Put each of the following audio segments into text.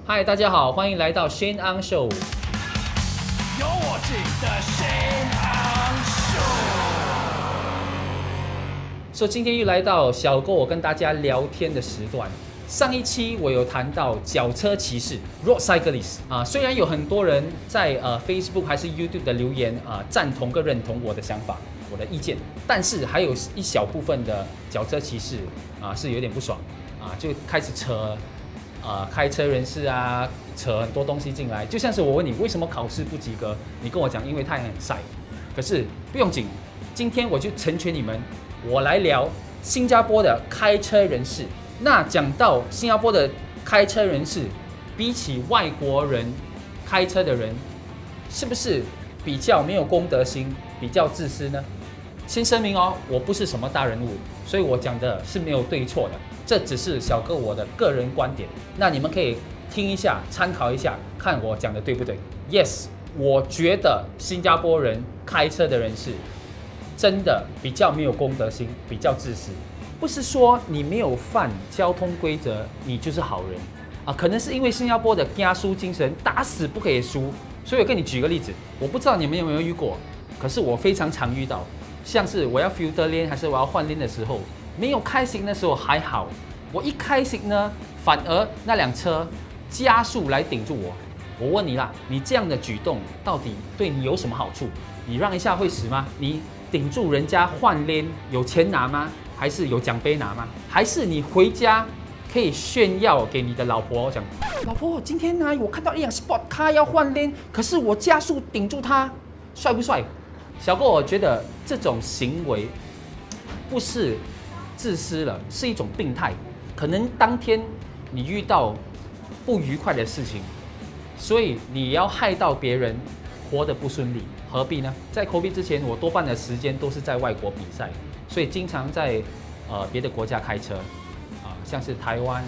嗨，大家好，欢迎来到 Shane On Show。有我自己的Shane On Show。今天又来到小哥我跟大家聊天的时段。上一期我有谈到脚车骑士 （Road Cyclist） 虽然有很多人在Facebook 还是 YouTube 的留言赞同跟认同我的想法、我的意见，但是还有一小部分的脚车骑士是有点不爽就开始扯开车人士扯很多东西进来，就像是我问你为什么考试不及格，你跟我讲因为太阳很晒，可是不用紧，今天我就成全你们，我来聊新加坡的开车人士。那讲到新加坡的开车人士，比起外国人开车的人，是不是比较没有公德心，比较自私呢？先声明哦，我不是什么大人物，所以我讲的是没有对错的，这只是小哥我的个人观点。那你们可以听一下，参考一下，看我讲的对不对 ？Yes， 我觉得新加坡人开车的人士真的比较没有公德心，比较自私。不是说你没有犯交通规则，你就是好人可能是因为新加坡的家输精神，打死不可以输。所以我跟你举个例子，我不知道你们有没有遇过，可是我非常常遇到，像是我要 filter lane 还是我要换 lane 的时候，没有开行的时候还好，我一开行呢，反而那辆车加速来顶住我。我问你啦，你这样的举动到底对你有什么好处？你让一下会死吗？你顶住人家换 lane 有钱拿吗？还是有奖杯拿吗？还是你回家可以炫耀给你的老婆讲，老婆，今天我看到一辆 sport car 要换 lane， 可是我加速顶住它，帅不帅？小哥，我觉得这种行为不是自私了，是一种病态。可能当天你遇到不愉快的事情，所以你要害到别人活得不顺利，何必呢？在 COVID 之前，我多半的时间都是在外国比赛，所以经常在别的国家开车像是台湾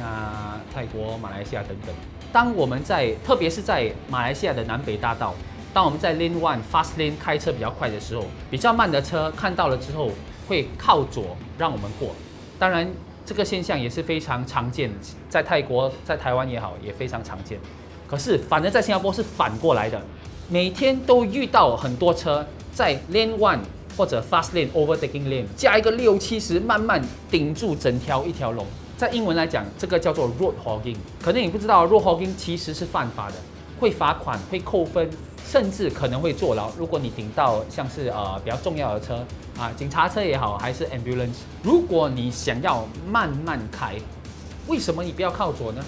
泰国、马来西亚等等。当我们特别是在马来西亚的南北大道，当我们在 Lane 1 Fast Lane 开车比较快的时候，比较慢的车看到了之后会靠左让我们过。当然，这个现象也是非常常见，在泰国、在台湾也好，也非常常见。可是，反而在新加坡是反过来的，每天都遇到很多车在 Lane 1或者 Fast Lane Overtaking Lane 加一个60-70，慢慢顶住整一条龙。在英文来讲，这个叫做 Road Hogging。可能你不知道 ，Road Hogging 其实是犯法的，会罚款、会扣分，甚至可能会坐牢。如果你顶到像是比较重要的车警察车也好，还是 ambulance， 如果你想要慢慢开，为什么你不要靠左呢？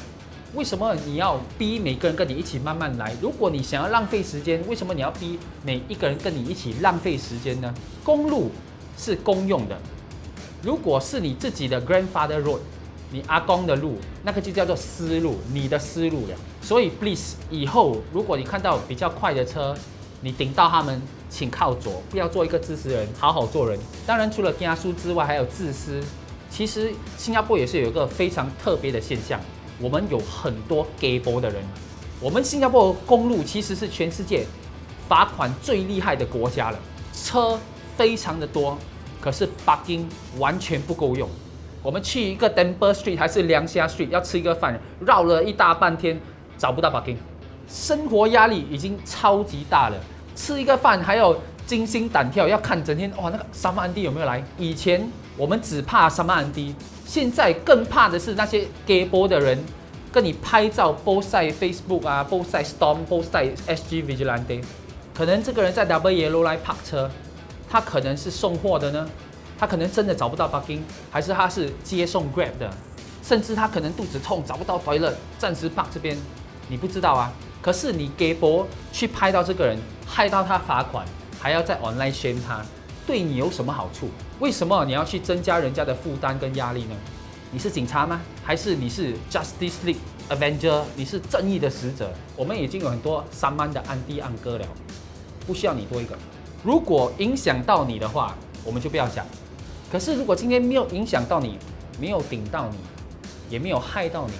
为什么你要逼每个人跟你一起慢慢来？如果你想要浪费时间，为什么你要逼每一个人跟你一起浪费时间呢？公路是公用的，如果是你自己的 grandfather road， 你阿公的路，那个就叫做私路，你的私路了。所以 please， 以后如果你看到比较快的车，你顶到他们，请靠左，不要做一个自私人，好好做人。当然，除了加速之外，还有自私。其实新加坡也是有一个非常特别的现象。我们有很多 gay 波的人，我们新加坡公路其实是全世界罚款最厉害的国家了，车非常的多，可是 parking 完全不够用。我们去一个 Temple Street 还是良虾 Street 要吃一个饭，绕了一大半天找不到 parking， 生活压力已经超级大了，吃一个饭还要惊心胆跳，要看整天那个沙马安迪有没有来。以前我们只怕沙马安迪，现在更怕的是那些 gay 波的人跟你拍照 post 在 Facebook post 在 Storm，post 在 SG Vigilante。可能这个人在 Double Yellow Line park 车，他可能是送货的呢，他可能真的找不到 parking， 还是他是接送 Grab 的，甚至他可能肚子痛找不到 toilet， 暂时 park 这边，你不知道可是你 gay 波去拍到这个人，害到他罚款，还要在 online shame 他，对你有什么好处？为什么你要去增加人家的负担跟压力呢？你是警察吗？还是你是 Justice League Avenger？ 你是正义的使者？我们已经有很多三万的安迪安哥了，不需要你多一个。如果影响到你的话，我们就不要讲。可是如果今天没有影响到你，没有顶到你，也没有害到你，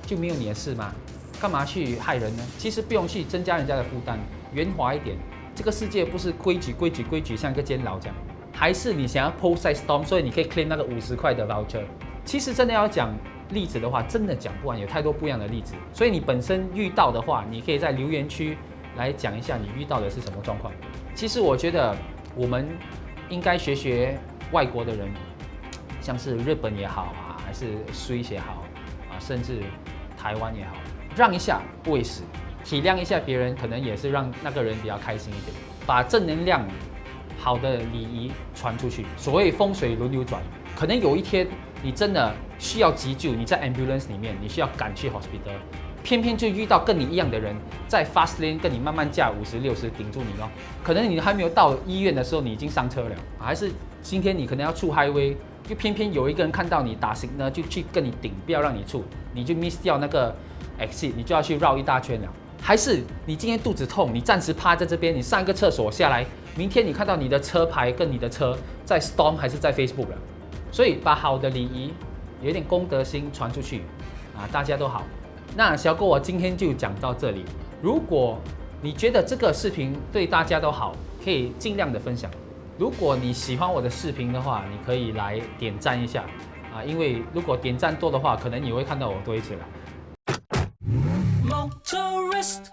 就没有你的事吗？干嘛去害人呢？其实不用去增加人家的负担，圆滑一点。这个世界不是规矩像一个监牢这样，还是你想要 post 在 Storm， 所以你可以 claim 那个50块的 voucher。其实真的要讲，例子的话，真的讲不完，有太多不一样的例子。所以你本身遇到的话，你可以在留言区来讲一下你遇到的是什么状况。其实我觉得我们应该学学外国的人，像是日本也好啊，还是Swiss也好啊，甚至台湾也好，让一下不为实，体谅一下别人，可能也是让那个人比较开心一点，把正能量、好的礼仪传出去。所谓风水轮流转，可能有一天你真的需要急救，你在 ambulance 里面，你需要赶去 hospital， 偏偏就遇到跟你一样的人，在 fast lane 跟你慢慢驾50、60顶住你咯。可能你还没有到医院的时候，你已经上车了，还是今天你可能要出 highway， 就偏偏有一个人看到你打行呢，就去跟你顶，不要让你出，你就 miss 掉那个 exit， 你就要去绕一大圈了。还是你今天肚子痛，你暂时趴在这边，你上一个厕所下来，明天你看到你的车牌跟你的车在 Storm 还是在 Facebook 了。所以把好的礼仪，有一点公德心传出去啊，大家都好。那小狗我今天就讲到这里。如果你觉得这个视频对大家都好，可以尽量的分享。如果你喜欢我的视频的话，你可以来点赞一下啊，因为如果点赞多的话，可能你会看到我多一次了。Motorist